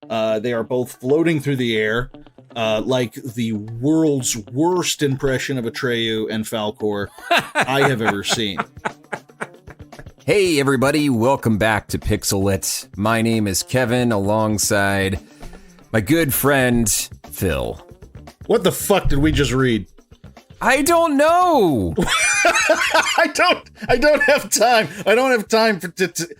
They are both floating through the air, like the world's worst impression of Atreyu and Falcor I have ever seen. Hey everybody, welcome back to Pixel-Lit. My name is Kevin, alongside my good friend, Phil. What the fuck did we just read? I don't know! I don't have time. I don't have time for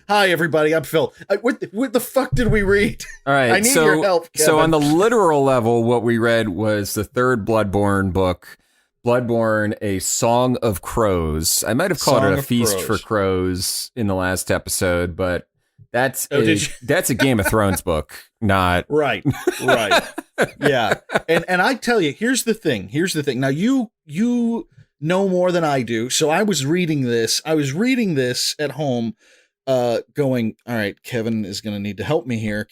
Hi everybody, I'm Phil. What the fuck did we read? All right, I need your help, Kevin. So on the literal level, what we read was the third Bloodborne book, Bloodborne, A Song of Crows. I might have called it A Feast for Crows in the last episode, but that's a Game of Thrones book, not... Right. Yeah. And I tell you, here's the thing. Now, you know more than I do, so I was reading this at home, going, all right, Kevin is going to need to help me here.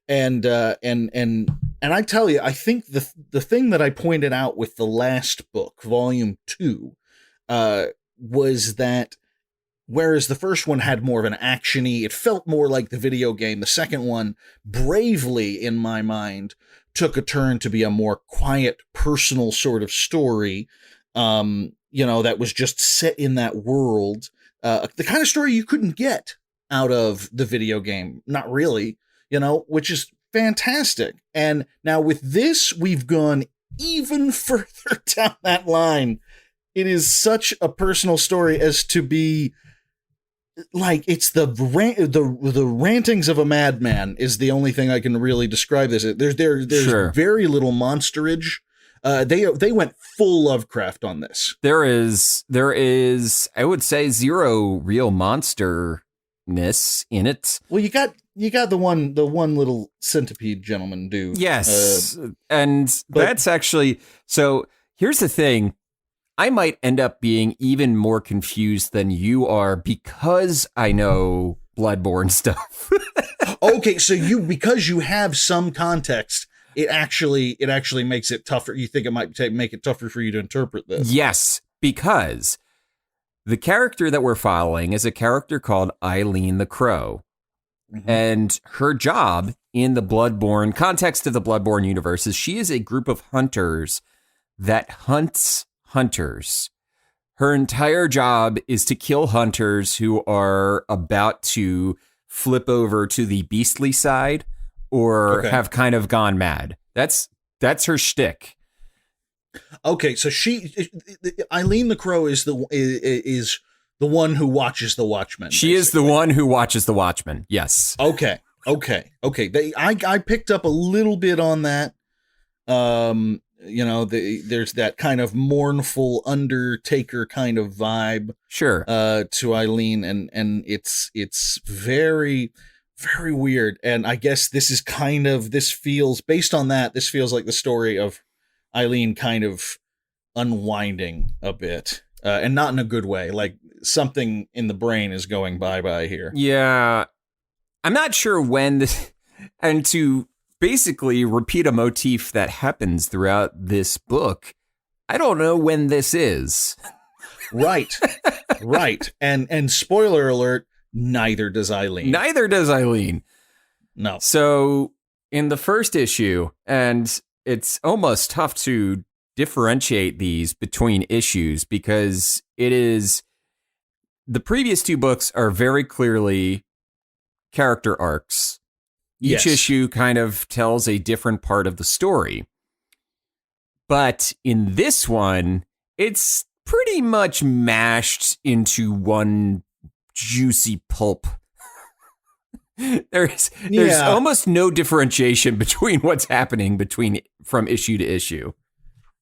And I tell you, I think the thing that I pointed out with the last book, volume 2, was that whereas the first one had more of an action-y, it felt more like the video game. The second one, bravely in my mind, took a turn to be a more quiet, personal sort of story, that was just set in that world. The kind of story you couldn't get out of the video game. Not really, which is fantastic. And now with this, we've gone even further down that line. It is such a personal story as to be like, it's the rantings of a madman is the only thing I can really describe this. There's Sure. very little monsterage. They went full Lovecraft on this. There is, I would say, zero real monsterness in it. Well, you got the one little centipede gentleman dude. Yes, but that's actually, so here's the thing. I might end up being even more confused than you are because I know Bloodborne stuff. Okay, so because you have some context, it actually makes it tougher. You think it might make it tougher for you to interpret this? Yes, because the character that we're following is a character called Eileen the Crow. Mm-hmm. And her job in the Bloodborne context of the Bloodborne universe is she is a group of hunters that hunts hunters. Her entire job is to kill hunters who are about to flip over to the beastly side or have kind of gone mad. That's her shtick. Okay, so Eileen the Crow is the one who watches the Watchmen. She is the one who watches the Watchmen. Yes. Okay. I picked up a little bit on that. There's that kind of mournful Undertaker kind of vibe, sure, to Eileen, and it's very, very weird. And I guess this feels based on that. This feels like the story of Eileen kind of unwinding a bit, and not in a good way. Like something in the brain is going bye here. Yeah, I'm not sure when this, and to basically repeat a motif that happens throughout this book, I don't know when this is. Right. And spoiler alert, neither does Eileen. No. So in the first issue, and it's almost tough to differentiate these between issues because the previous two books are very clearly character arcs. Each issue kind of tells a different part of the story. But in this one, it's pretty much mashed into one juicy pulp. There's almost no differentiation between what's happening from issue to issue.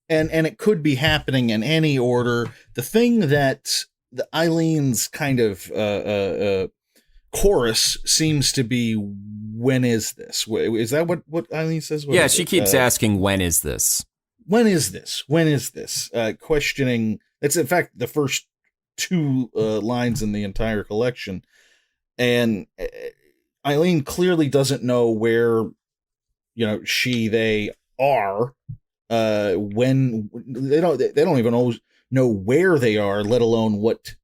And it could be happening in any order. The thing that the Eileen's kind of chorus seems to be, when is this? Is that what Eileen says? Yeah, she keeps asking, when is this? When is this? Questioning. It's in fact the first two lines in the entire collection. And Eileen clearly doesn't know where, they are. When they don't even always know where they are, let alone what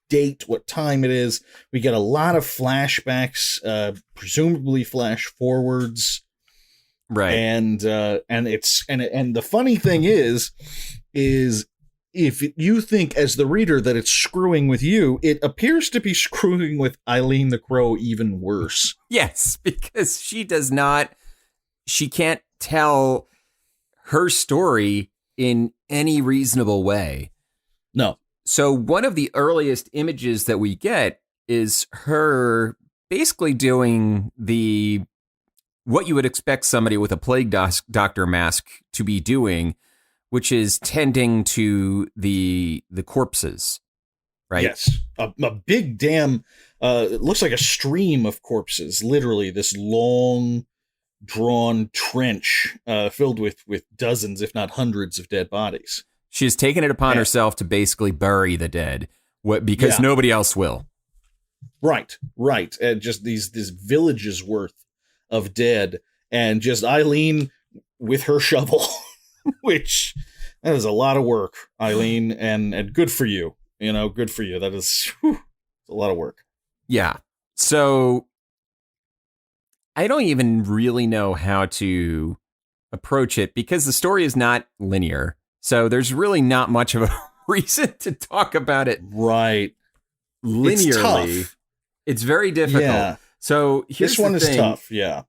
date, what time it is. We get a lot of flashbacks, presumably flash forwards. Right. And the funny thing is if you think as the reader that it's screwing with you, it appears to be screwing with Eileen the Crow even worse. Yes, because she can't tell her story in any reasonable way. No. So one of the earliest images that we get is her basically doing what you would expect somebody with a plague doctor mask to be doing, which is tending to the corpses, right? Yes. A big damn, it looks like a stream of corpses, literally this long drawn trench filled with dozens, if not hundreds of dead bodies. She has taken it upon herself to basically bury the dead because nobody else will. Right. Just these villages worth of dead, and just Eileen with her shovel, which that is a lot of work, Eileen, and good for you. Good for you. That is a lot of work. Yeah. So I don't even really know how to approach it because the story is not linear. So there's really not much of a reason to talk about it. Right. Linearly. It's very difficult. Yeah. So here's this one the is thing, tough. Yeah.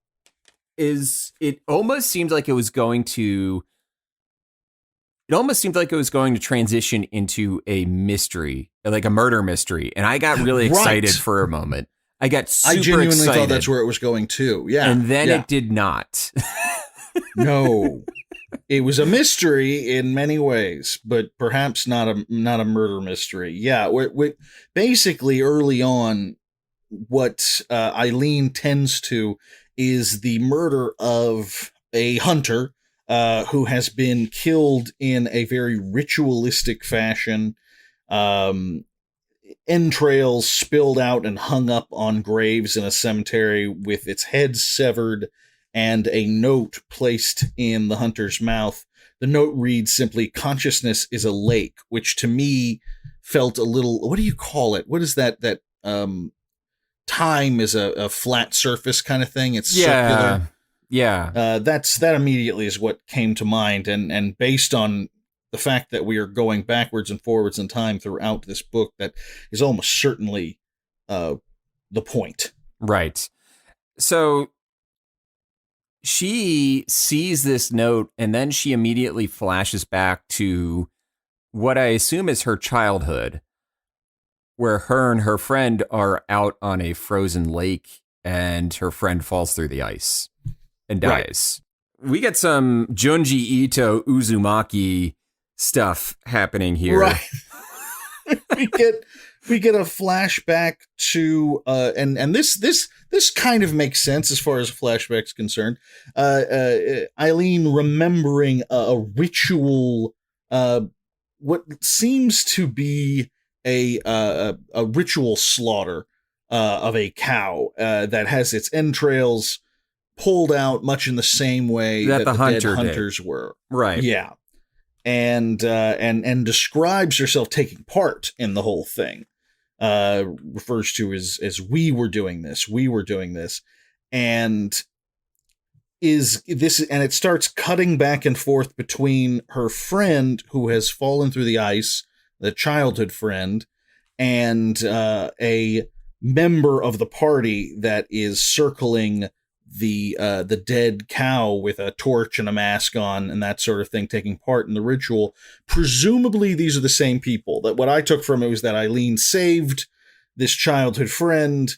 It almost seemed like it was going to transition into a mystery, like a murder mystery. And I got really excited for a moment. I got super excited. I genuinely thought that's where it was going too. Yeah. And then it did not. No. It was a mystery in many ways, but perhaps not a murder mystery. Yeah, basically early on, what Eileen tends to is the murder of a hunter who has been killed in a very ritualistic fashion. Entrails spilled out and hung up on graves in a cemetery with its head severed, and a note placed in the hunter's mouth. The note reads simply, "Consciousness is a lake," which to me felt a little, what do you call it? What is that time is a flat surface kind of thing. It's circular. Yeah. That immediately is what came to mind. And based on the fact that we are going backwards and forwards in time throughout this book, that is almost certainly the point. Right. So she sees this note and then she immediately flashes back to what I assume is her childhood, where her and her friend are out on a frozen lake and her friend falls through the ice and dies. Right. We get some Junji Ito Uzumaki stuff happening here. Right. we get a flashback to and this kind of makes sense as far as flashback's concerned. Eileen remembering a ritual, what seems to be a ritual slaughter of a cow that has its entrails pulled out much in the same way that the dead hunters were. Right. Yeah. And describes herself taking part in the whole thing. Refers to as we were doing this, and it starts cutting back and forth between her friend who has fallen through the ice, the childhood friend, and a member of the party that is circling the dead cow with a torch and a mask on and that sort of thing, taking part in the ritual. Presumably these are the same people. That what I took from it was that Eileen saved this childhood friend,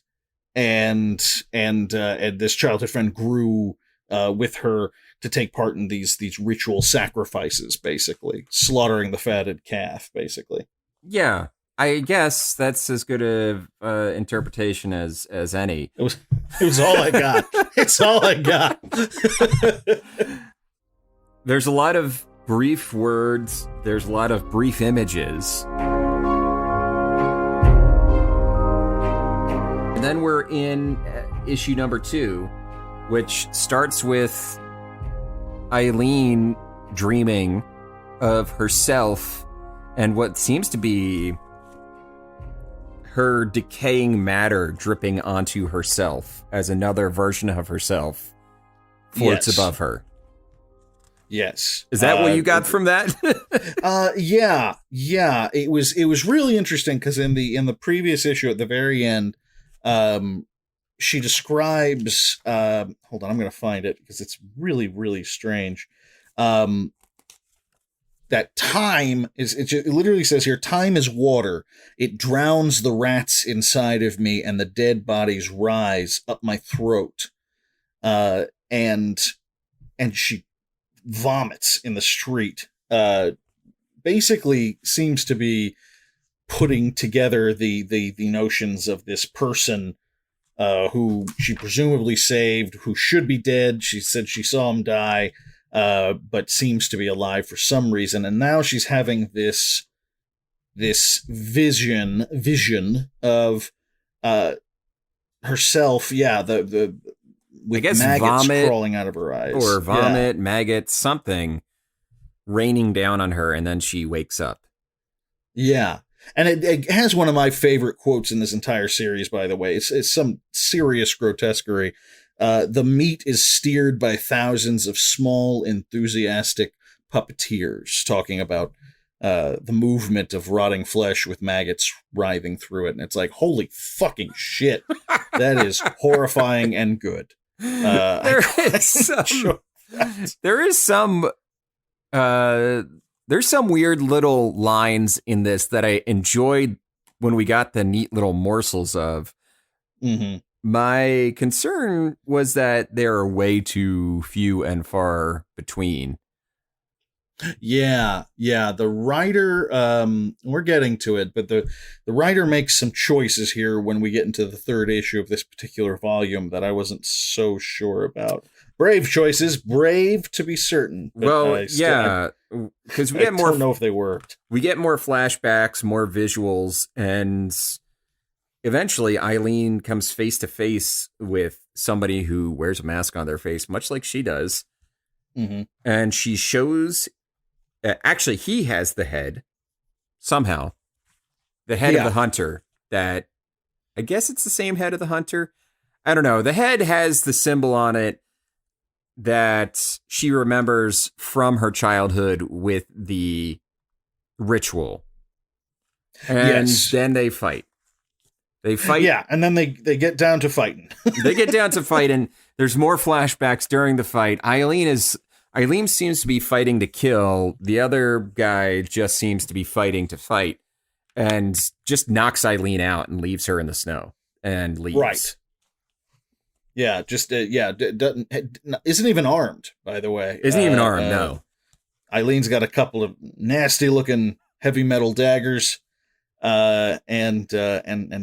and this childhood friend grew with her to take part in these ritual sacrifices, basically slaughtering the fatted calf, basically. Yeah, I guess that's as good a interpretation as any. It was all I got. It's all I got. There's a lot of brief words. There's a lot of brief images. And then we're in issue number 2, which starts with Eileen dreaming of herself and what seems to be her decaying matter dripping onto herself as another version of herself floats above her. Yes. Is that what you got from that? Yeah. It was really interesting because in the previous issue at the very end, she describes, hold on, I'm going to find it because it's really, really strange. That time it literally says here, time is water. It drowns the rats inside of me and the dead bodies rise up my throat. And she vomits in the street. Basically seems to be putting together the notions of this person who she presumably saved, who should be dead. She said she saw him die, but seems to be alive for some reason. And now she's having this vision of herself. Yeah, the with maggots vomit, crawling out of her eyes, or vomit, maggots, something raining down on her, and then she wakes up. Yeah. And it has one of my favorite quotes in this entire series, by the way. It's some serious grotesquerie. The meat is steered by thousands of small, enthusiastic puppeteers, talking about the movement of rotting flesh with maggots writhing through it. And it's like, holy fucking shit. That is horrifying and good. There's some weird little lines in this that I enjoyed when we got the neat little morsels of. Mm-hmm. My concern was that there are way too few and far between. Yeah. The writer, we're getting to it, but the writer makes some choices here when we get into the third issue of this particular volume that I wasn't so sure about. Brave choices, brave to be certain. Well, yeah, because we get more. I don't know if they worked. We get more flashbacks, more visuals, and eventually Eileen comes face to face with somebody who wears a mask on their face, much like she does. Mm-hmm. And she shows. Actually, he has the head somehow. The head of the hunter. That I guess it's the same head of the hunter. I don't know. The head has the symbol on it that she remembers from her childhood with the ritual. And then they fight. Yeah, and then they get down to fighting. They get down to fighting. There's more flashbacks during the fight. Eileen seems to be fighting to kill. The other guy just seems to be fighting to fight and just knocks Eileen out and leaves her in the snow and leaves. Right. Yeah, just isn't even armed, by the way. Isn't even armed, no. Eileen's got a couple of nasty looking heavy metal daggers, and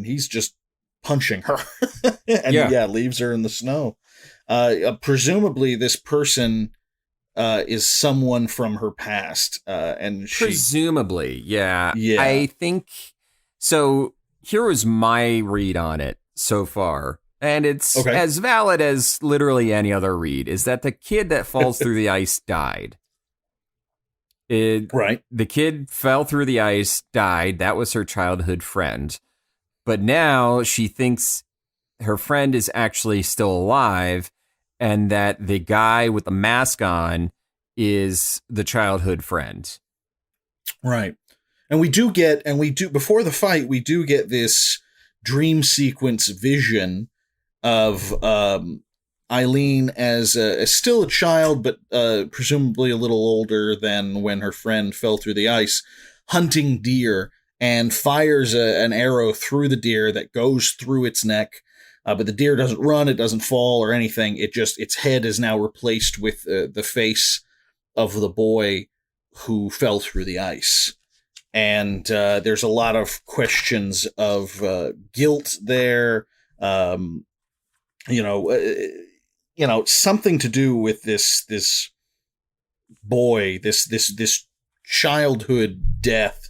he's just punching her, and leaves her in the snow. Presumably, this person is someone from her past, and presumably, yeah. I think so. Here was my read on it so far. And it's as valid as literally any other read, is that the kid that falls through the ice died. Right. The kid fell through the ice, died. That was her childhood friend. But now she thinks her friend is actually still alive and that the guy with the mask on is the childhood friend. Right. And before the fight, we do get this dream sequence vision of Eileen as still a child, but presumably a little older than when her friend fell through the ice, hunting deer, and fires an arrow through the deer that goes through its neck. But the deer doesn't run, it doesn't fall or anything. Its head is now replaced with the face of the boy who fell through the ice. And there's a lot of questions of guilt there. Something to do with this boy, this childhood death,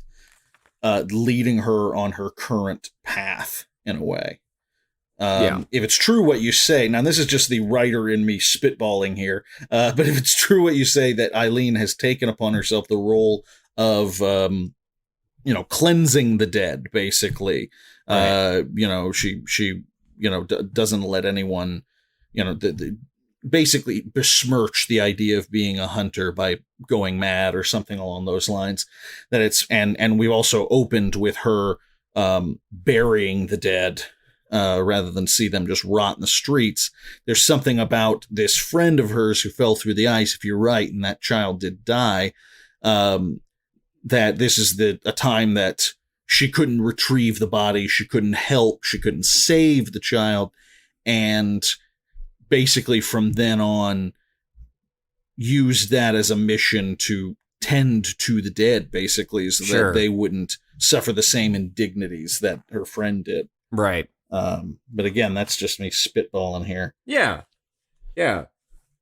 leading her on her current path in a way. If it's true what you say, now this is just the writer in me spitballing here, but if it's true what you say that Eileen has taken upon herself the role of, cleansing the dead, basically, Right. She doesn't let anyone, basically besmirch the idea of being a hunter by going mad or something along those lines. That it's and we've also opened with her burying the dead rather than see them just rot in the streets. There's something about this friend of hers who fell through the ice, if you're right, and that child did die, that this is a time that she couldn't retrieve the body, she couldn't help, she couldn't save the child, and basically from then on used that as a mission to tend to the dead, basically, so that they wouldn't suffer the same indignities that her friend did. Right. But again, that's just me spitballing here. Yeah.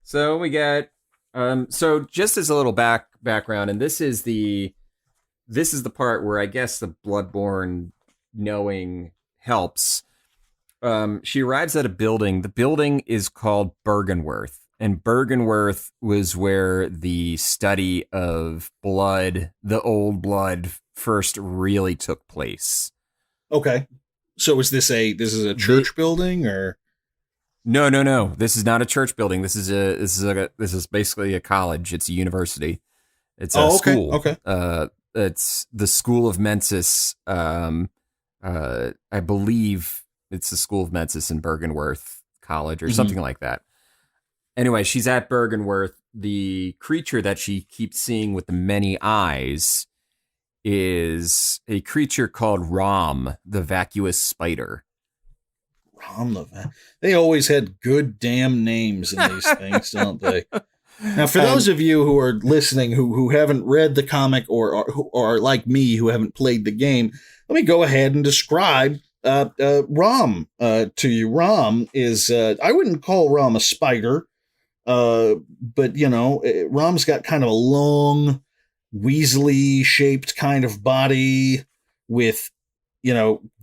So we get so just as a little background, and this is the part where I guess the Bloodborne knowing helps. She arrives at a building. The building is called Bergenworth, and Bergenworth was where the study of blood, the old blood, first really took place. Okay. So is this a church building or? No. This is not a church building. This is basically a college. It's a university. It's a school. Okay. It's the School of Mensis. I believe it's the School of Mensis in Bergenworth College or something like that. Anyway, she's at Bergenworth. The creature that she keeps seeing with the many eyes is a creature called Rom, the vacuous spider. Rom they always had good damn names in these things, don't they? Now, for those of you who are listening who haven't read the comic or are like me who haven't played the game, let me go ahead and describe Rom to you. Rom is I wouldn't call Rom a spider, but Rom's got kind of a long, weaselly shaped kind of body with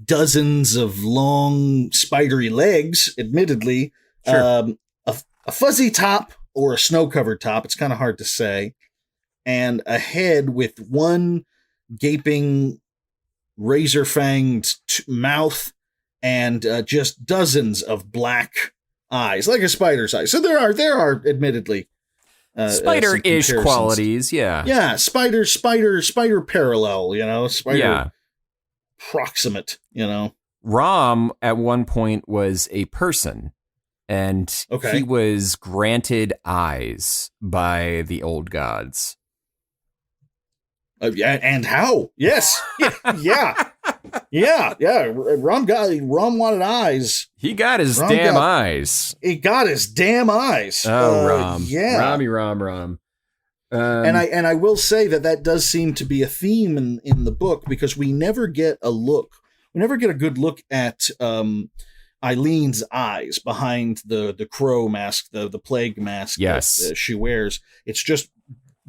dozens of long spidery legs, admittedly. Sure. A fuzzy top or a snow-covered top, it's kind of hard to say, and a head with one gaping razor-fanged mouth and just dozens of black eyes, like a spider's eyes. So there are admittedly spider-ish qualities, yeah. Yeah, spider parallel, spider proximate, Rom at one point was a person, and he was granted eyes by the old gods. And how? Yes. Yeah. Rom wanted eyes. He got his damn eyes. He got his damn eyes. Oh, Rom. Yeah. Rom. And I will say that does seem to be a theme in the book, because we never get a good look at Eileen's eyes behind the crow mask, the plague mask that she wears. It's just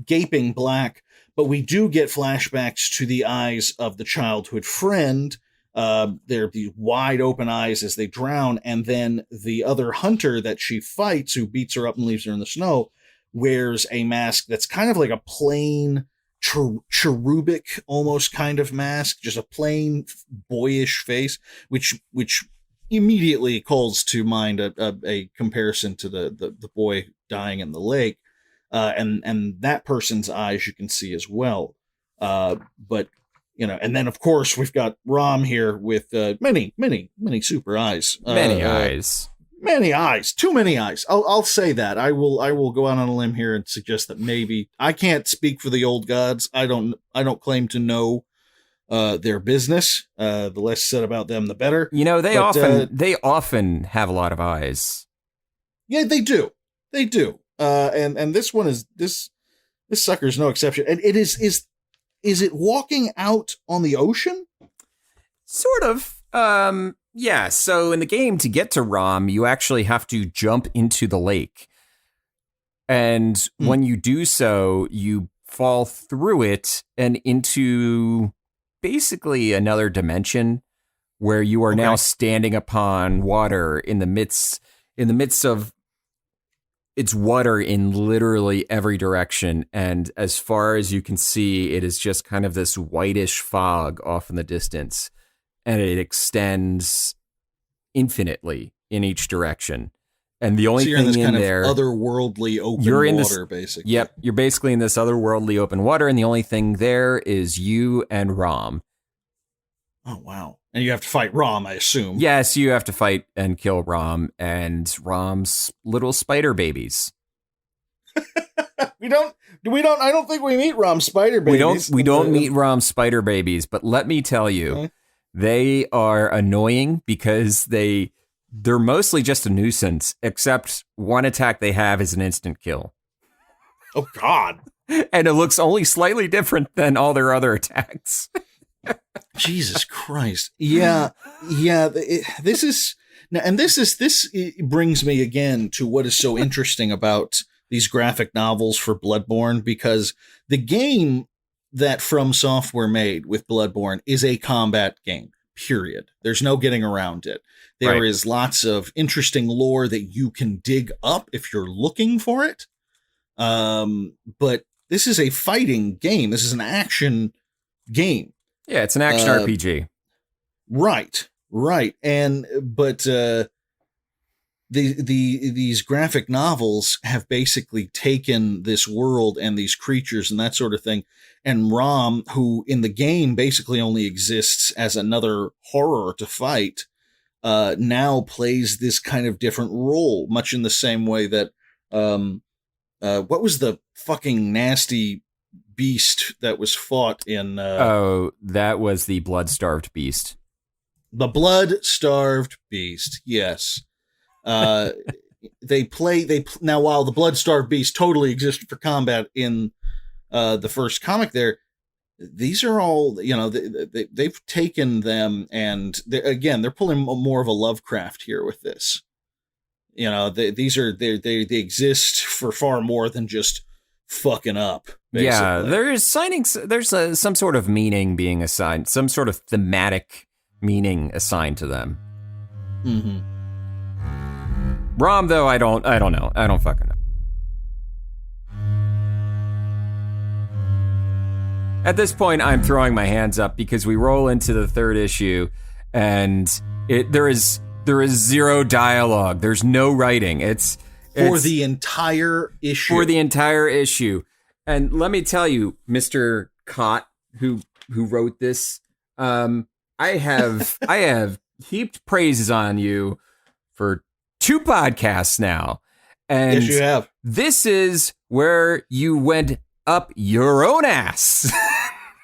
gaping black, but we do get flashbacks to the eyes of the childhood friend. They're these wide open eyes as they drown, and then the other hunter that she fights, who beats her up and leaves her in the snow, wears a mask that's kind of like a plain cherubic almost kind of mask, just a plain boyish face, which immediately calls to mind a comparison to the boy dying in the lake, and that person's eyes you can see as well. But and then of course we've got Rom here with many super eyes, many eyes, too many eyes. I'll say that. I will go out on a limb here and suggest that maybe I can't speak for the old gods. I don't claim to know their business. The less said about them, the better. They often have a lot of eyes. Yeah, they do. And this one is this sucker's no exception. And it is it walking out on the ocean? Sort of. Yeah, so in the game, to get to Rom, you actually have to jump into the lake. And when you do so, you fall through it and into basically another dimension where you are now standing upon water in the midst of it's water in literally every direction. And as far as you can see, it is just kind of this whitish fog off in the distance. and it extends infinitely in each direction. And the only so you're thing in this kind there, of otherworldly open you're in water, this, basically. Yep, you're basically in this otherworldly open water, and the only thing there is you and Rom. Oh, wow. And you have to fight Rom, I assume. Yes, you have to fight and kill Rom and Rom's little spider babies. I don't think we meet Rom's spider babies. We don't meet Rom's spider babies, but let me tell you, they are annoying because they're mostly just a nuisance, except one attack they have is an instant kill. Oh, God. And it looks only slightly different than all their other attacks. Jesus Christ. Yeah. This brings me again to what is so interesting about these graphic novels for Bloodborne, because the game that From Software made with Bloodborne is a combat game, period. There's no getting around it. There is lots of interesting lore that you can dig up if you're looking for it. But this is a fighting game. This is an action game. Yeah, it's an action RPG. Right. But these graphic novels have basically taken this world and these creatures and that sort of thing. And Rom, who in the game basically only exists as another horror to fight, now plays this kind of different role, much in the same way that, what was the fucking nasty beast that was fought in, that was the blood-starved beast. The blood-starved beast. Yes. Now, while the blood-starved beast totally existed for combat in the first comic there, these are all, they've taken them and they're pulling more of a Lovecraft here with this. They exist for far more than just fucking up. Basically. Yeah, there's some sort of meaning being assigned, some sort of thematic meaning assigned to them. Mm-hmm. Rom, though, I don't know. I don't fucking know. At this point, I'm throwing my hands up because we roll into the third issue, and there is zero dialogue. There's no writing. It's for the entire issue. For the entire issue. And let me tell you, Mr. Cott, who wrote this, I have heaped praises on you for 2 podcasts now. And yes, you have. This is where you went up your own ass.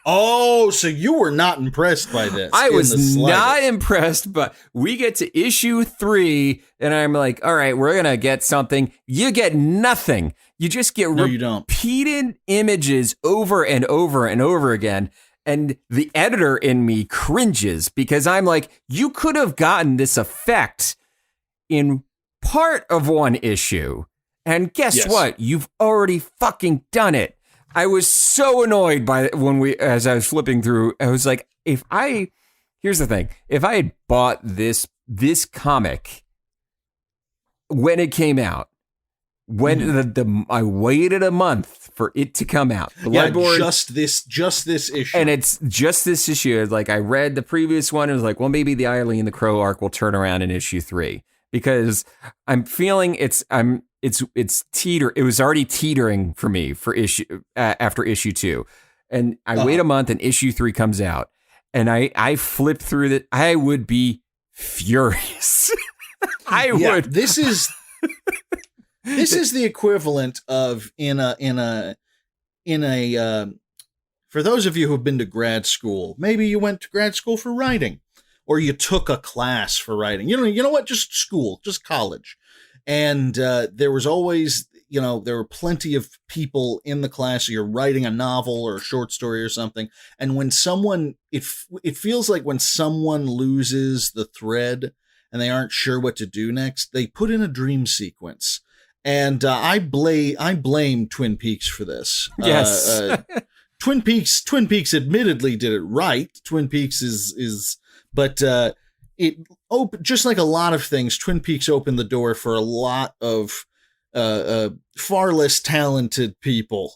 Oh, so you were not impressed by this. I was not impressed, but we get to issue 3, and I'm like, all right, we're going to get something. You get nothing. You just get repeated images over and over and over again. And the editor in me cringes because I'm like, you could have gotten this effect in part of one issue. And guess what? You've already fucking done it. I was so annoyed by as I was flipping through, I was like, here's the thing. If I had bought this comic when it came out, when I waited a month for it to come out. Bloodborne, just this issue. And it's just this issue. Like, I read the previous one and was like, well, maybe the Eileen the Crow arc will turn around in issue 3, because I'm feeling it was already teetering for me for after issue 2. And I wait a month and issue 3 comes out, and I flip through that. I would be furious. Would. This is the equivalent of in a for those of you who've been to grad school, maybe you went to grad school for writing, or you took a class for writing. You know what? Just school, just college. And there was always, there were plenty of people in the class. You're writing a novel or a short story or something. And when someone, it feels like when someone loses the thread and they aren't sure what to do next, they put in a dream sequence. And I blame Twin Peaks for this. Yes. Twin Peaks admittedly did it right. Twin Peaks but just like a lot of things, Twin Peaks opened the door for a lot of far less talented people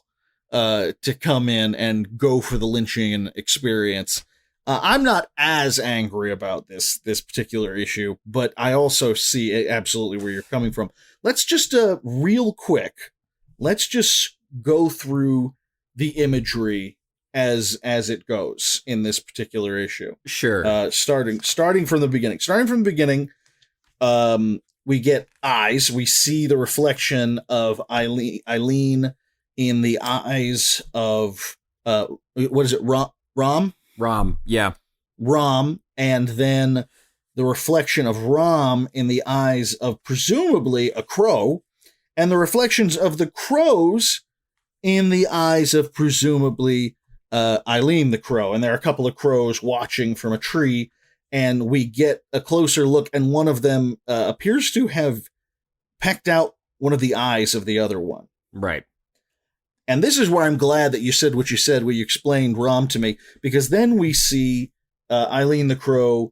to come in and go for the Lynchian experience. I'm not as angry about this particular issue, but I also see absolutely where you're coming from. Let's just real quick. Let's just go through the imagery as it goes in this particular issue. Sure. Starting from the beginning. Starting from the beginning, we get eyes. We see the reflection of Eileen in the eyes of what is it? Rom? Rom, yeah. Rom, and then the reflection of Rom in the eyes of presumably a crow, and the reflections of the crows in the eyes of presumably Eileen the crow. And there are a couple of crows watching from a tree, and we get a closer look, and one of them appears to have pecked out one of the eyes of the other one. Right. And this is where I'm glad that you said what you said, where you explained Rom to me, because then we see Eileen the crow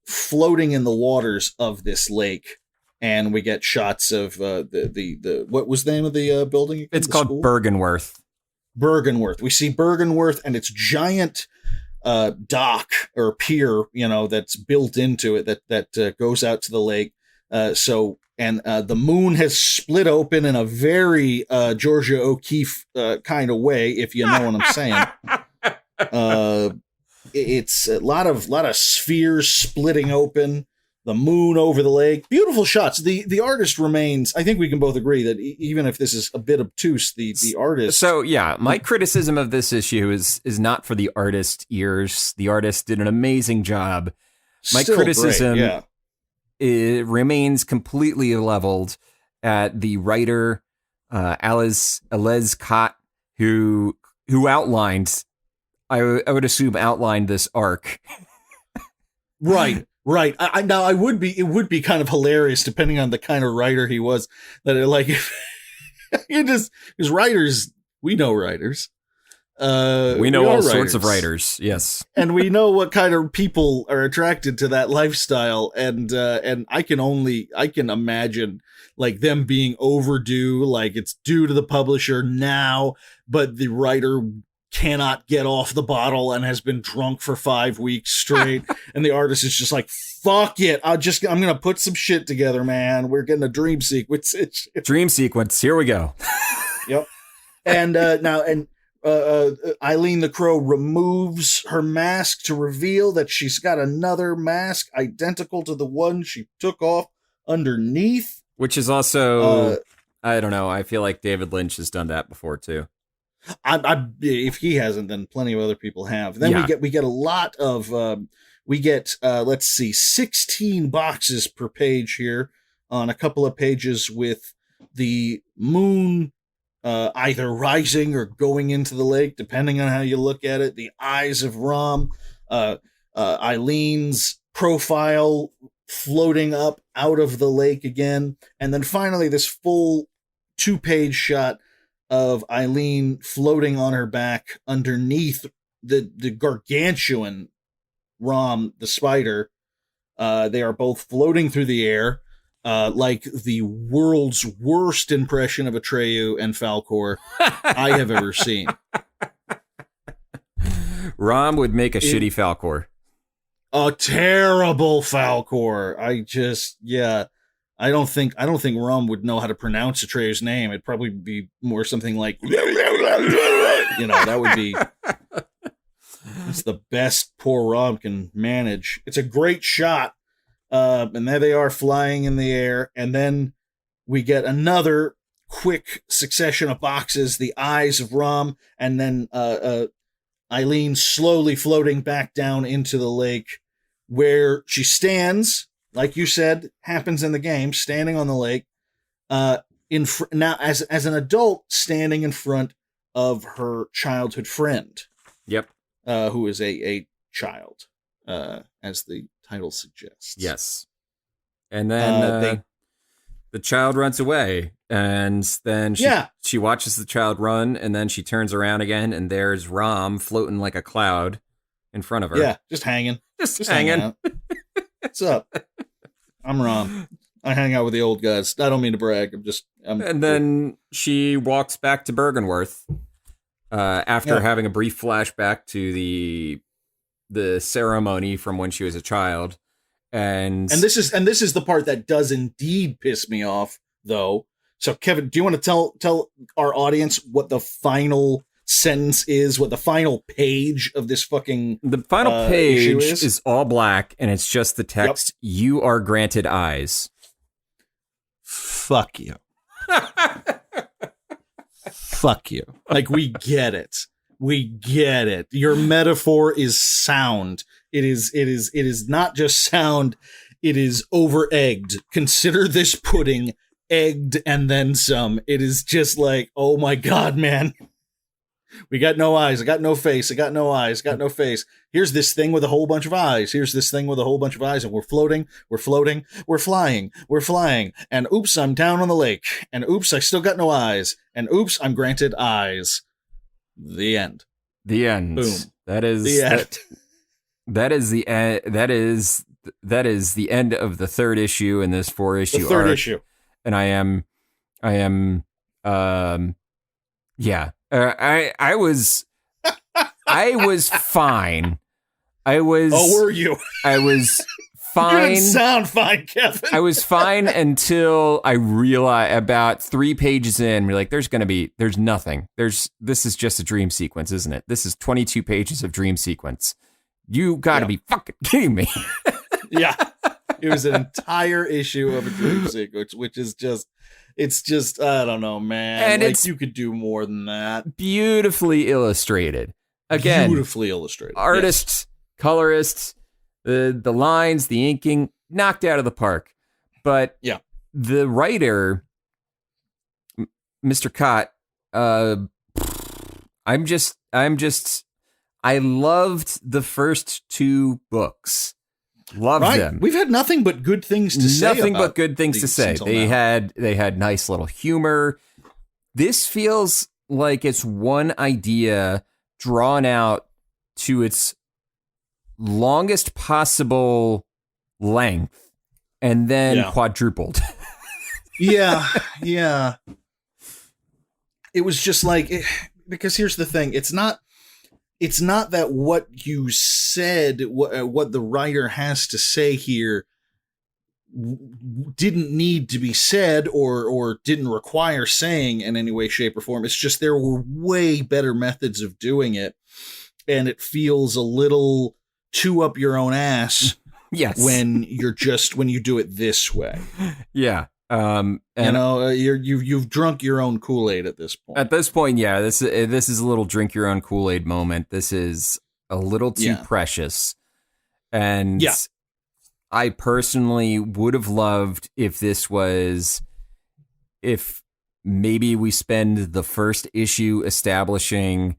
floating in the waters of this lake, and we get shots of the what was the name of the building? It's called school? Bergenworth. Bergenworth. We see Bergenworth and its giant dock or pier, that's built into it that goes out to the lake. And the moon has split open in a very Georgia O'Keeffe kind of way, if you know what I'm saying. It's a lot of spheres splitting open. The moon over the lake. Beautiful shots. The artist remains. I think we can both agree that even if this is a bit obtuse, the artist. So yeah, my criticism of this issue is not for the artist ears. The artist did an amazing job. My criticism. Great, yeah. It remains completely leveled at the writer, Alez Cott, who outlined, I would assume outlined this arc. Right. Now it would be kind of hilarious depending on the kind of writer he was, that because writers, we know writers. We know all sorts of writers, yes, and we know what kind of people are attracted to that lifestyle, and I can imagine like them being overdue, like it's due to the publisher now, but the writer cannot get off the bottle and has been drunk for 5 weeks straight, and the artist is just like, fuck it, I'm gonna put some shit together, man. We're getting a dream sequence. Dream sequence. Here we go. Yep. And Eileen the crow removes her mask to reveal that she's got another mask identical to the one she took off underneath. Which is also, I don't know, I feel like David Lynch has done that before too. If he hasn't, then plenty of other people have. Then we get a lot of let's see, 16 boxes per page here, on a couple of pages with the moon either rising or going into the lake, depending on how you look at it. The eyes of Rom, Eileen's profile floating up out of the lake again, and then finally this full 2-page shot of Eileen floating on her back underneath the gargantuan Rom the spider. They are both floating through the air, like the world's worst impression of Atreyu and Falkor I have ever seen. Rom would make a shitty Falkor. A terrible Falkor. I don't think Rom would know how to pronounce Atreyu's name. It'd probably be more something like, that would be. It's the best poor Rom can manage. It's a great shot. And there they are flying in the air. And then we get another quick succession of boxes, the eyes of Rom, and then Eileen slowly floating back down into the lake, where she stands, like you said, happens in the game, standing on the lake, now as an adult, standing in front of her childhood friend. Yep. Who is a child, as the title suggests. Yes. And then the child runs away, and then she watches the child run, and then she turns around again, and there's Rom floating like a cloud in front of her. Yeah, just hanging. Just hanging out. What's up? I'm Rom. I hang out with the old guys. I don't mean to brag. And then she walks back to Bergenworth after having a brief flashback to the the ceremony from when she was a child. And this is the part that does indeed piss me off, though. So, Kevin, do you want to tell our audience what the final sentence is, what the final page of this fucking the final page is? Is all black, and it's just the text, "You are granted eyes." Fuck you. Fuck you. Like, we get it. We get it. Your metaphor is sound. It is not just sound. It is over-egged. Consider this pudding egged and then some. It is just like, oh my God, man. We got no eyes. I got no face. I got no eyes. Got no face. Here's this thing with a whole bunch of eyes. Here's this thing with a whole bunch of eyes. And we're floating. We're floating. We're flying. We're flying. And oops, I'm down on the lake. And oops, I still got no eyes. And oops, I'm granted eyes. The end. The end. Boom. That is the end. That is the end. That is the end of the third issue in this 4-issue The third arc. issue. And I am yeah. I was fine. Oh, were you? I was fine. You didn't sound fine, Kevin. I was fine until I realized about 3 pages in, we're like, there's nothing. This is just a dream sequence, isn't it? This is 22 pages of dream sequence. You gotta be fucking kidding me. Yeah. It was an entire issue of a dream sequence, which is just, it's just, I don't know, man. And like, it's you could do more than that. Beautifully illustrated. Again, beautifully illustrated. Artists, colorists, the lines, the inking, knocked out of the park. But the writer, Mr. Cott, I loved the first 2 books. Loved them. We've had nothing but good things to say. Nothing but good things to say. They had nice little humor. This feels like it's one idea drawn out to its longest possible length and then quadrupled. Yeah. It was just like, because here's the thing. It's not that what you said, what the writer has to say here didn't need to be said or didn't require saying in any way, shape, or form. It's just there were way better methods of doing it, and it feels a little too up your own ass. Yes, when you do it this way. Yeah. And you've drunk your own Kool-Aid at this point. At this point, yeah, this is a little drink your own Kool-Aid moment. This is a little too precious. And I personally would have loved if maybe we spend the first issue establishing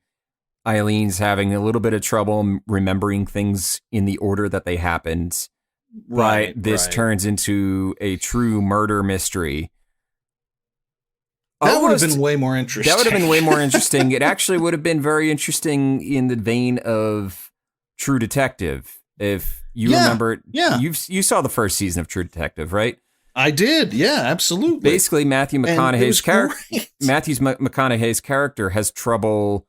Eileen's having a little bit of trouble remembering things in the order that they happened. Right. This turns into a true murder mystery. That would have been way more interesting. It actually would have been very interesting in the vein of True Detective. If you remember, you saw the first season of True Detective, right? I did. Yeah, absolutely. Basically, Matthew McConaughey's character has trouble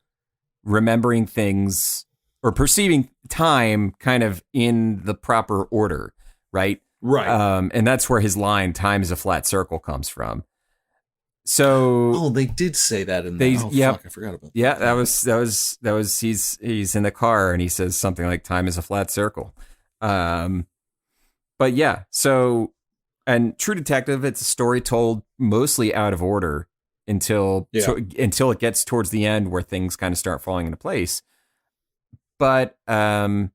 remembering things or perceiving time kind of in the proper order, right? Right. And that's where his line, "Time is a flat circle," comes from. So they did say that in there. Fuck, I forgot about that. Yeah, that was he's in the car and he says something like "time is a flat circle." But yeah, so and True Detective, it's a story told mostly out of order until it gets towards the end where things kind of start falling into place. But it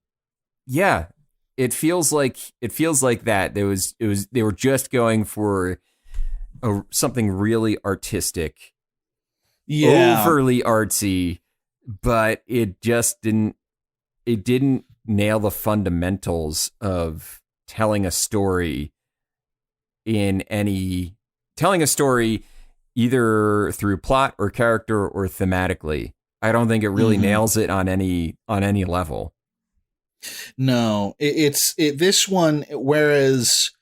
feels like that they were just going for something really artistic, overly artsy, but it didn't nail the fundamentals of telling a story either through plot or character or thematically. I don't think it really nails it on any level. No, this one. Whereas,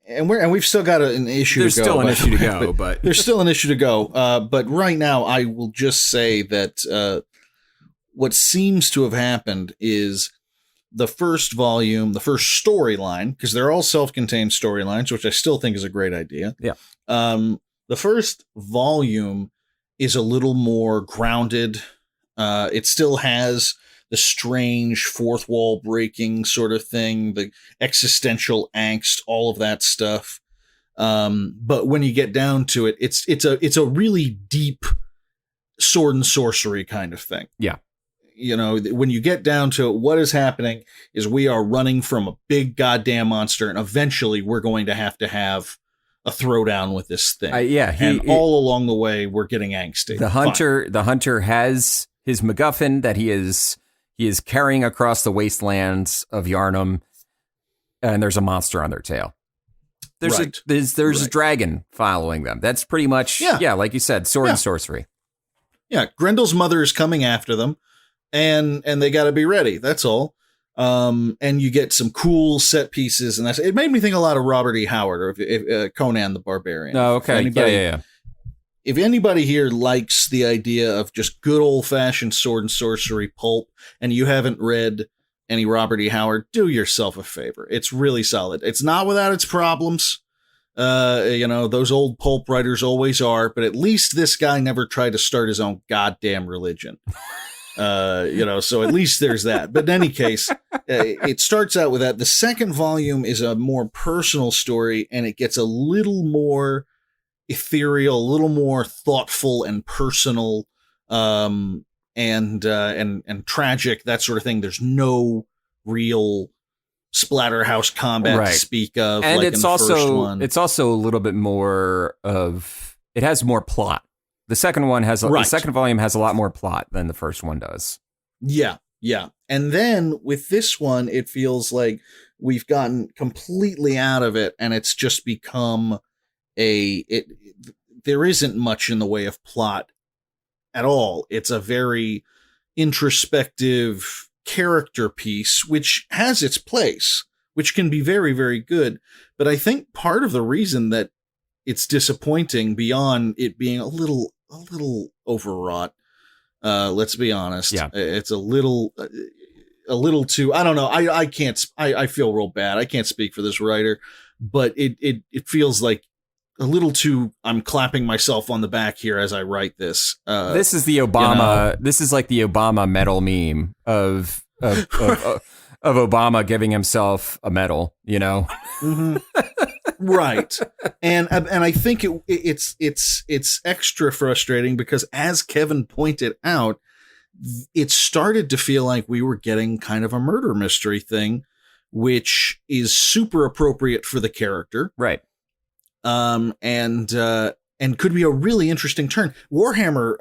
we've still got an issue. There's to go. Still an issue to go, but there's still an issue to go. But right now, I will just say that what seems to have happened is the first volume, the first storyline, because they're all self-contained storylines, which I still think is a great idea. Yeah. The first volume is a little more grounded. It still has the strange fourth wall breaking sort of thing, the existential angst, all of that stuff. But when you get down to it, it's a really deep sword and sorcery kind of thing. Yeah. You know, when you get down to it, what is happening is we are running from a big goddamn monster, and eventually we're going to have a throwdown with this thing. All along the way, we're getting angsty. The hunter has his MacGuffin that he is carrying across the wastelands of Yharnam, and there's a monster on their tail. There's a dragon following them. That's pretty much like you said, sword and sorcery. Yeah, Grendel's mother is coming after them, and they got to be ready. That's all. And you get some cool set pieces, and it made me think a lot of Robert E. Howard or Conan the Barbarian. Oh, okay. Yeah. If anybody here likes the idea of just good old-fashioned sword and sorcery pulp, and you haven't read any Robert E. Howard, do yourself a favor. It's really solid. It's not without its problems. Those old pulp writers always are, but at least this guy never tried to start his own goddamn religion. So at least there's that. But in any case, it starts out with that. The second volume is a more personal story, and it gets a little more ethereal, a little more thoughtful and personal, and tragic, that sort of thing. There's no real splatterhouse combat to speak of, and like it's in the first one. It's also a little bit more of, it has more plot. The second one the second volume has a lot more plot than the first one does. Yeah. And then with this one, it feels like we've gotten completely out of it, and it's just become there isn't much in the way of plot at all. It's a very introspective character piece, which has its place, which can be very, very good. But I think part of the reason that it's disappointing, beyond it being a little overwrought, let's be honest, it's a little too, I don't know. I feel real bad. I can't speak for this writer, but it feels like a little too, I'm clapping myself on the back here as I write this. This is the Obama. This is like the Obama medal meme of Obama giving himself a medal. Mm-hmm. Right, and I think it's extra frustrating because, as Kevin pointed out, it started to feel like we were getting kind of a murder mystery thing, which is super appropriate for the character, right? And could be a really interesting turn. Warhammer,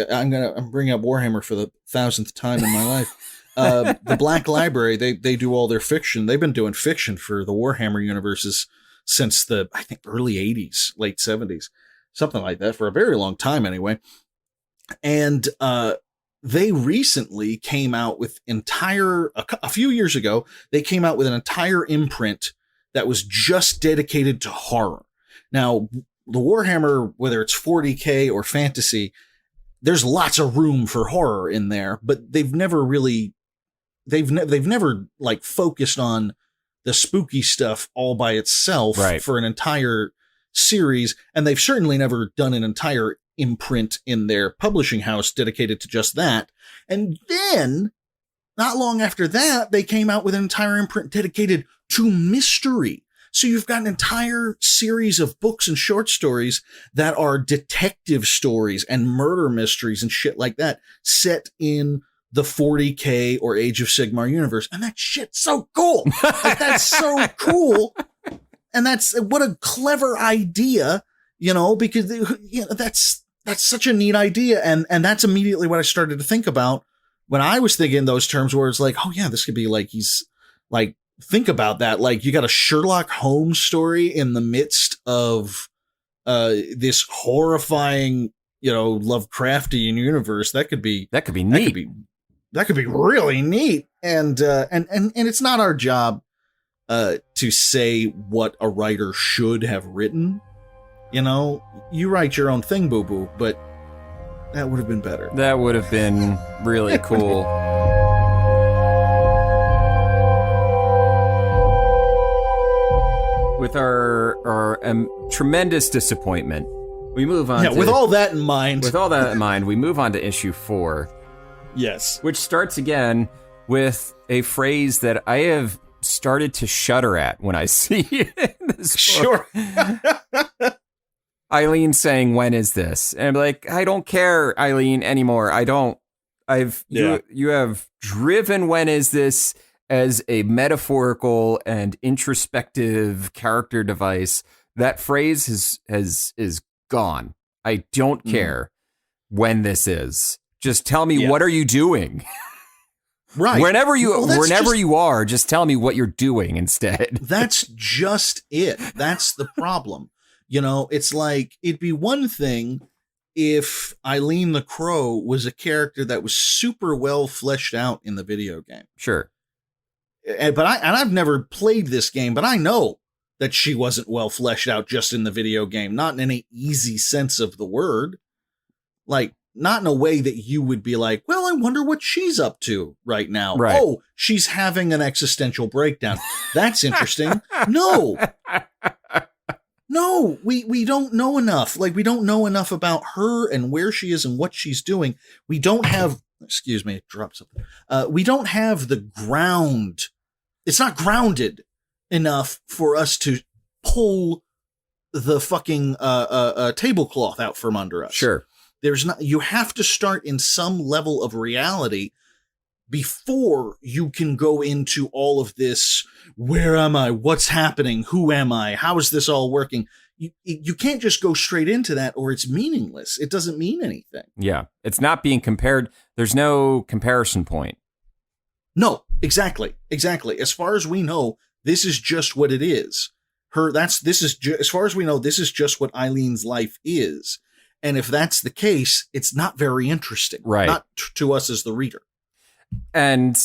I'm bringing up Warhammer for the 1,000th time in my life. The Black Library, they do all their fiction. They've been doing fiction for the Warhammer universes since the, I think, early 80s, late 70s, something like that, for a very long time anyway. And they recently came out with a few years ago, they came out with an entire imprint that was just dedicated to horror. Now, the Warhammer, whether it's 40K or fantasy, there's lots of room for horror in there, but they've never like focused on the spooky stuff all by itself for an entire series. And they've certainly never done an entire imprint in their publishing house dedicated to just that. And then not long after that, they came out with an entire imprint dedicated to mystery. So you've got an entire series of books and short stories that are detective stories and murder mysteries and shit like that, set in the 40K or Age of Sigmar universe. And that shit's so cool. Like, that's so cool. And that's what a clever idea, because that's such a neat idea. And that's immediately what I started to think about when I was thinking those terms, where it's like, oh yeah, this could be like, he's like, think about that. Like, you got a Sherlock Holmes story in the midst of this horrifying, Lovecraftian universe. That could be neat. That could be really neat. And it's not our job to say what a writer should have written. You write your own thing, boo-boo. But That would have been better. That would have been really cool. With our tremendous disappointment, we move on. Yeah, with all that in mind. With all that in mind, we move on to issue 4. Yes. Which starts again with a phrase that I have started to shudder at when I see it in this book. Sure. Eileen saying, "When is this?" And I'm like, I don't care, Eileen, anymore. I don't. You have driven "When is this" as a metaphorical and introspective character device. That phrase is gone. I don't care when this is. Just tell me, what are you doing? Right. Whenever you are, just tell me what you're doing instead. That's just it. That's the problem. You know, it's like, it'd be one thing if Eileen the Crow was a character that was super well fleshed out in the video game. Sure. But I've never played this game, but I know that she wasn't well fleshed out just in the video game, not in any easy sense of the word. Like, not in a way that you would be like, well, I wonder what she's up to right now. Right. Oh, she's having an existential breakdown. That's interesting. No, we don't know enough. Like, we don't know enough about her and where she is and what she's doing. We don't have, excuse me, drop something. We don't have the ground. It's not grounded enough for us to pull the fucking tablecloth out from under us. Sure. You have to start in some level of reality before you can go into all of this. Where am I? What's happening? Who am I? How is this all working? You can't just go straight into that, or it's meaningless. It doesn't mean anything. Yeah. It's not being compared. There's no comparison point. No, exactly. As far as we know, this is just what it is. As far as we know, this is just what Eileen's life is. And if that's the case, it's not very interesting. Right. Not to us as the reader. And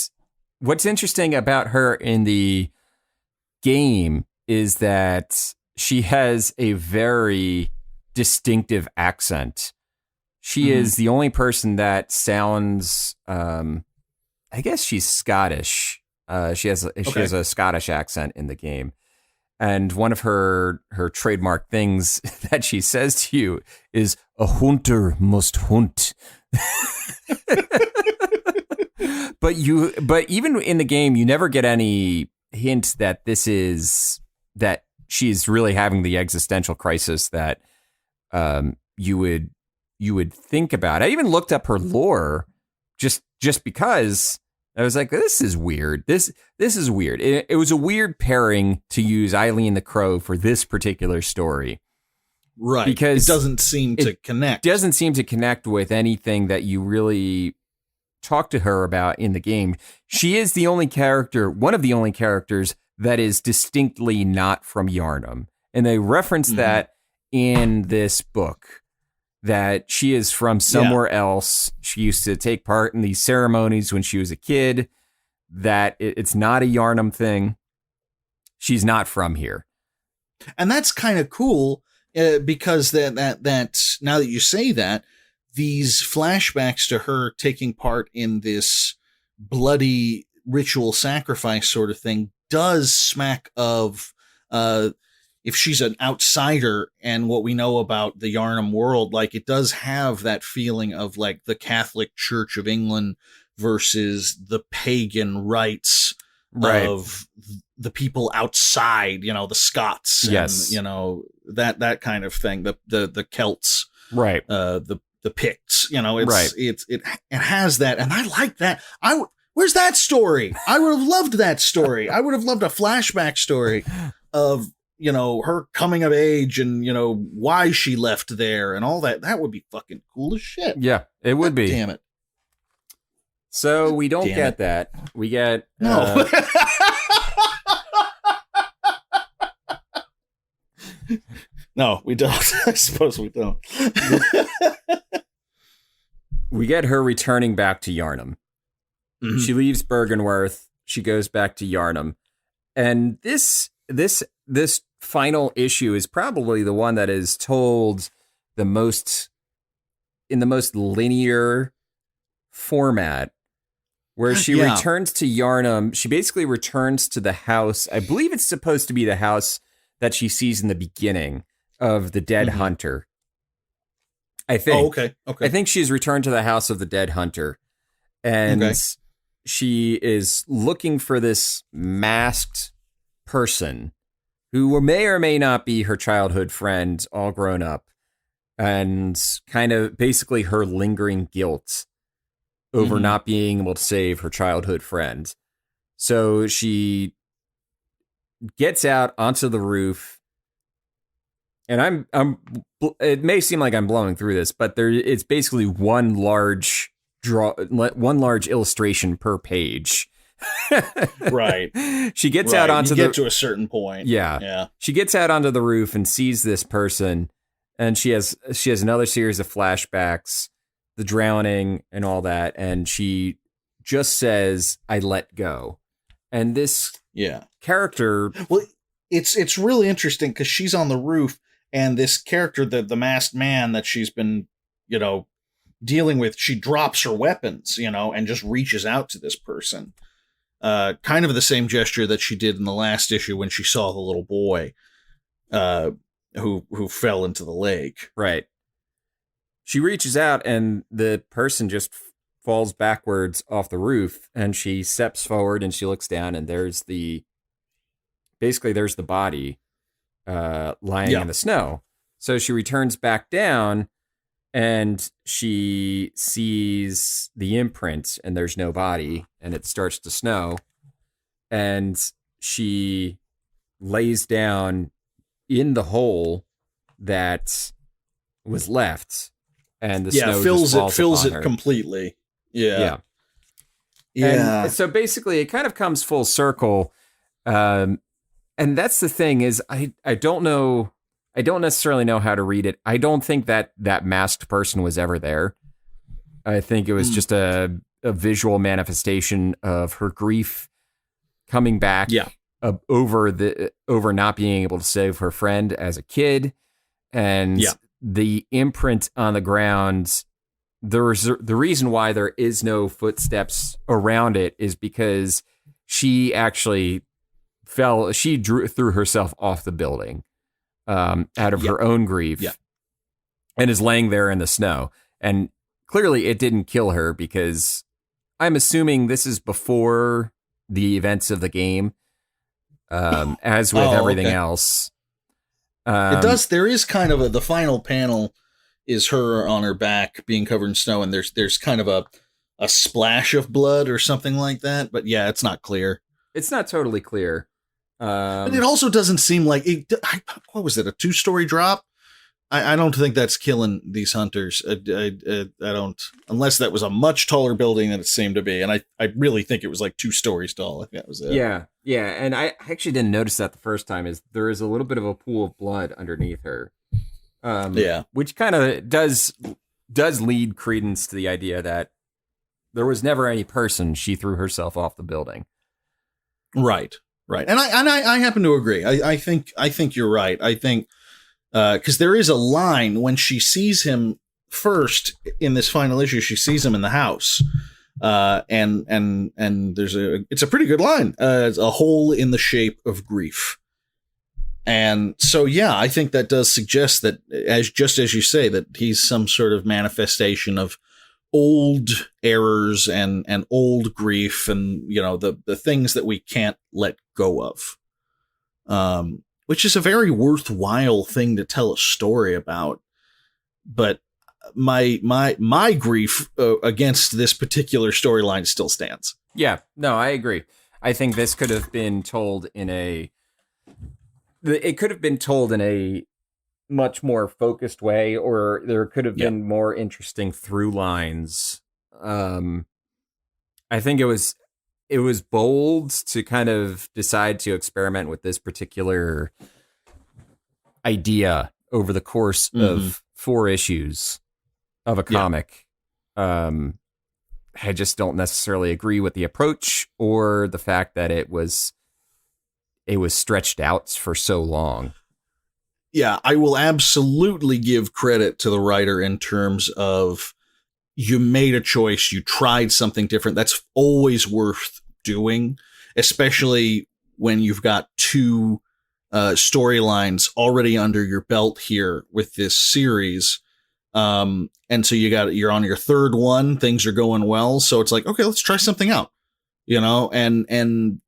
what's interesting about her in the game is that she has a very distinctive accent. She is the only person that sounds, I guess she's Scottish. She has a Scottish accent in the game. And one of her trademark things that she says to you is, "A hunter must hunt." But even in the game, you never get any hint that that she's really having the existential crisis that you would think about. I even looked up her lore just because I was like, this is weird. This is weird. It was a weird pairing to use Eileen the Crow for this particular story. Right. Because it doesn't seem to connect. It doesn't seem to connect with anything that you really talk to her about in the game. She is one of the only characters that is distinctly not from Yharnam. And they reference that in this book, that she is from somewhere else. She used to take part in these ceremonies when she was a kid, that it's not a Yharnam thing. She's not from here. And that's kind of cool because that now that you say that, these flashbacks to her taking part in this bloody ritual sacrifice sort of thing does smack of, if she's an outsider and what we know about the Yharnam world, like, it does have that feeling of like the Catholic Church of England versus the pagan rites of the people outside, the Scots, yes, and, that kind of thing, the Celts, right, the Picts, it has that, and I like that. Where's that story? I would have loved that story. I would have loved a flashback story of, her coming of age and, why she left there and all that. That would be fucking cool as shit. Yeah, it would be. Damn it. So we don't get that. We get... No. No, we don't. I suppose we don't. We get her returning back to Yharnam. Mm-hmm. She leaves Bergenworth. She goes back to Yharnam. And this final issue is probably the one that is told the most in the most linear format where she returns to Yarnum. She basically returns to the house. I believe it's supposed to be the house that she sees in the beginning of the dead hunter. I think. Oh, okay. I think she's returned to the house of the dead hunter. And she is looking for this masked person who may or may not be her childhood friend, all grown up, and kind of basically her lingering guilt over not being able to save her childhood friend. So she gets out onto the roof, and it may seem like I'm blowing through this, but it's basically one large illustration per page. Right. She gets out onto you get to a certain point. Yeah. She gets out onto the roof and sees this person, and she has another series of flashbacks, the drowning and all that, and she just says, "I let go." And this character, well, it's really interesting because she's on the roof, and this character, the masked man that she's been, dealing with, she drops her weapons, and just reaches out to this person. Kind of the same gesture that she did in the last issue when she saw the little boy who fell into the lake. Right. She reaches out, and the person just falls backwards off the roof, and she steps forward and she looks down, and there's the body lying in the snow. So she returns back down, and she sees the imprint, and there's no body, and it starts to snow. And she lays down in the hole that was left, and the snow fills it her completely. Yeah. And so basically, it kind of comes full circle. And that's the thing is, I don't know. I don't necessarily know how to read it. I don't think that masked person was ever there. I think it was just a visual manifestation of her grief coming back over not being able to save her friend as a kid. And the imprint on the ground, the reason why there is no footsteps around it is because she actually threw herself off the building. Out of her own grief, and is laying there in the snow. And clearly it didn't kill her, because I'm assuming this is before the events of the game, as with everything else. It does. There is kind of the final panel is her on her back being covered in snow, and there's kind of a splash of blood or something like that. But yeah, it's not clear. It's not totally clear. But it also doesn't seem like what was it? A 2-story drop? I don't think that's killing these hunters. I don't, unless that was a much taller building than it seemed to be. And I really think it was like 2 stories tall. I think that was it. Yeah. And I actually didn't notice that the first time. Is there is a little bit of a pool of blood underneath her. Which kind of does lead credence to the idea that there was never any person. She threw herself off the building. Right. And I happen to agree. I think you're right. I think, because there is a line when she sees him first in this final issue, she sees him in the house. And it's a pretty good line. It's a hole in the shape of grief. And so, I think that does suggest that, just as you say, that he's some sort of manifestation of old errors and old grief, and the things that we can't let go of, which is a very worthwhile thing to tell a story about. But my grief against this particular storyline still stands. Yeah, no, I agree. I think this could have been told in a much more focused way, or there could have been more interesting through lines. I think it was bold to kind of decide to experiment with this particular idea over the course of 4 issues of a comic. I just don't necessarily agree with the approach, or the fact that it was stretched out for so long. Yeah, I will absolutely give credit to the writer in terms of you made a choice, you tried something different. That's always worth doing, especially when you've got two storylines already under your belt here with this series. And so you're on your third one, things are going well. So it's like, okay, let's try something out, and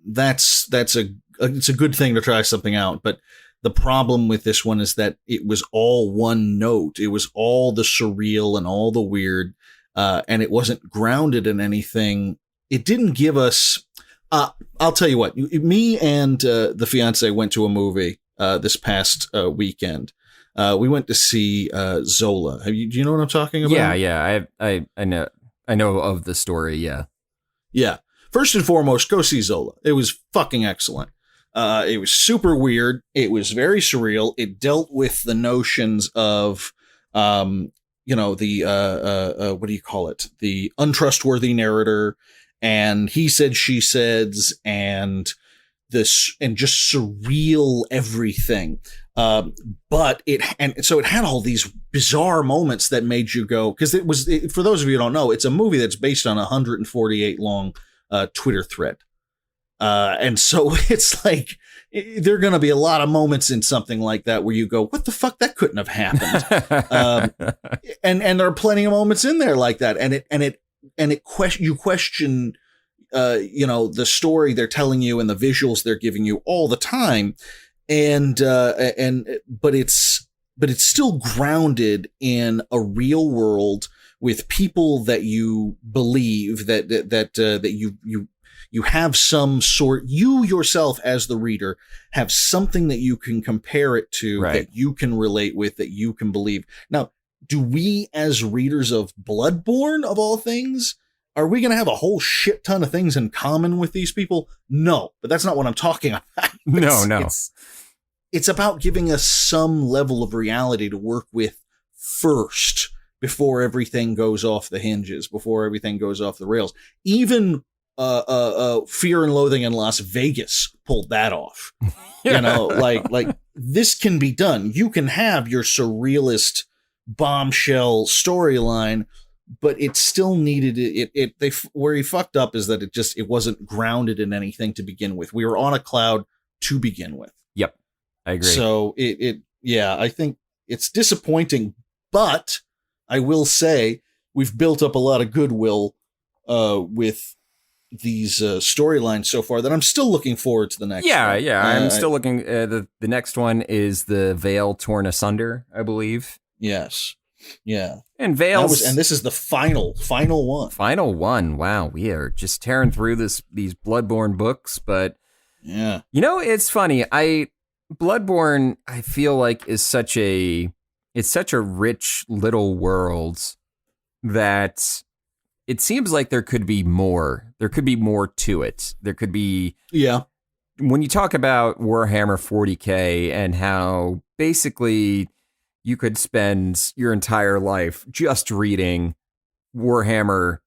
it's a good thing to try something out. But the problem with this one is that it was all one note. It was all the surreal and all the weird, and it wasn't grounded in anything. It didn't give us. I'll tell you what. Me and the fiance went to a movie this past weekend. We went to see Zola. Do you know what I'm talking about? Yeah. I know of the story. Yeah. Yeah. First and foremost, go see Zola. It was fucking excellent. It was super weird. It was very surreal. It dealt with the notions of, the what do you call it? The untrustworthy narrator, and he said, she says, and just surreal everything. But it had all these bizarre moments that made you go, because for those of you who don't know, it's a movie that's based on a 148 long Twitter thread. And so it's like, there are going to be a lot of moments in something like that where you go, what the fuck? That couldn't have happened. And there are plenty of moments in there like that. You question, the story they're telling you and the visuals they're giving you all the time. But it's still grounded in a real world with people that you believe that you have some sort, you yourself as the reader have something that you can compare it to, right, that you can relate with, that you can believe. Now, do we as readers of Bloodborne, of all things, are we going to have a whole shit ton of things in common with these people? No, but that's not what I'm talking about. No. It's about giving us some level of reality to work with first before everything goes off the hinges, before everything goes off the rails. Even Fear and Loathing in Las Vegas pulled that off. Like this can be done. You can have your surrealist bombshell storyline, but it still needed where he fucked up is that it wasn't grounded in anything to begin with. We were on a cloud to begin with. Yep. I agree. So I think it's disappointing, but I will say we've built up a lot of goodwill with these storylines so far that I'm still looking forward to the next one. I'm still looking. The next one is the Veil Torn Asunder, I believe. Yes. Yeah. And Veils. And this is the final one. Final one. Wow. We are just tearing through these Bloodborne books, but yeah. It's funny. Bloodborne, I feel like it's such a rich little world that it seems like there could be more. There could be more to it. There could be. Yeah. When you talk about Warhammer 40K and how basically you could spend your entire life just reading Warhammer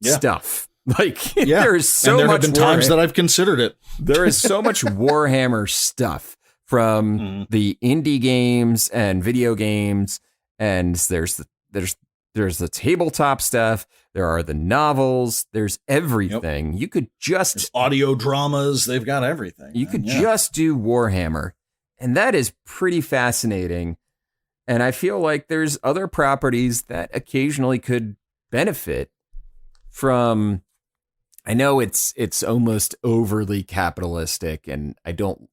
stuff. There's so and there much have been times that I've considered it. There is so much Warhammer stuff from the indie games and video games, and there's the tabletop stuff. There are the novels. There's everything. Yep. You could there's audio dramas. They've got everything. You could just do Warhammer, and that is pretty fascinating. And I feel like there's other properties that occasionally could benefit from. I know it's almost overly capitalistic, and I don't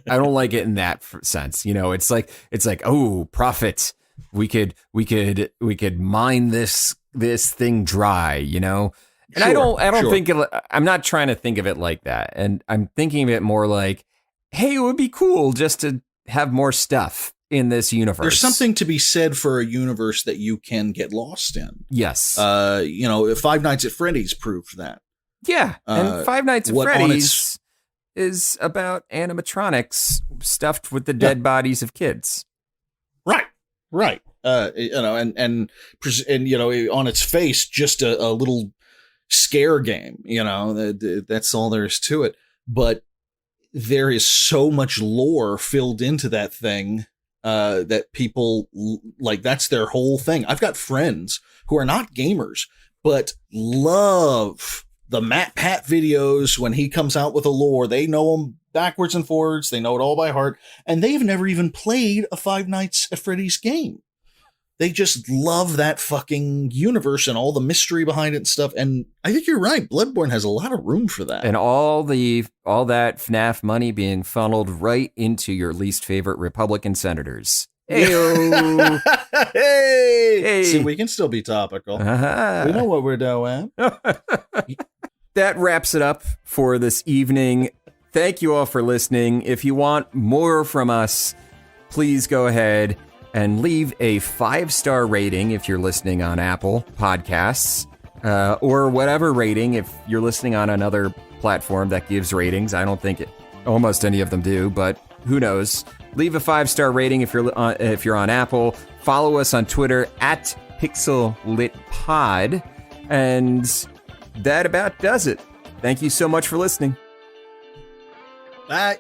like it in that sense. It's like oh, profit. We could mine this thing dry, and sure, I don't think I'm not trying to think of it like that, and I'm thinking of it more like, hey, it would be cool just to have more stuff in this universe. There's something to be said for a universe that you can get lost in. Yes. Five Nights at Freddy's proved that. Yeah, and Five Nights at Freddy's is about animatronics stuffed with the dead bodies of kids. Right. And on its face, just a little scare game. That's all there is to it. But there is so much lore filled into that thing that people like. That's their whole thing. I've got friends who are not gamers but love the Matt Pat videos when he comes out with a lore. They know them backwards and forwards. They know it all by heart, and they've never even played a Five Nights at Freddy's game. They just love that fucking universe and all the mystery behind it and stuff. And I think you're right. Bloodborne has a lot of room for that. And all that FNAF money being funneled right into your least favorite Republican senators. Hey-o. Hey! See, we can still be topical. Uh-huh. We know what we're doing. That wraps it up for this evening. Thank you all for listening. If you want more from us, please go ahead and leave a 5-star rating if you're listening on Apple Podcasts, or whatever rating if you're listening on another platform that gives ratings. I don't think almost any of them do, but who knows? Leave a 5-star rating if you're on Apple. Follow us on Twitter at PixelLitPod, and that about does it. Thank you so much for listening. Bye.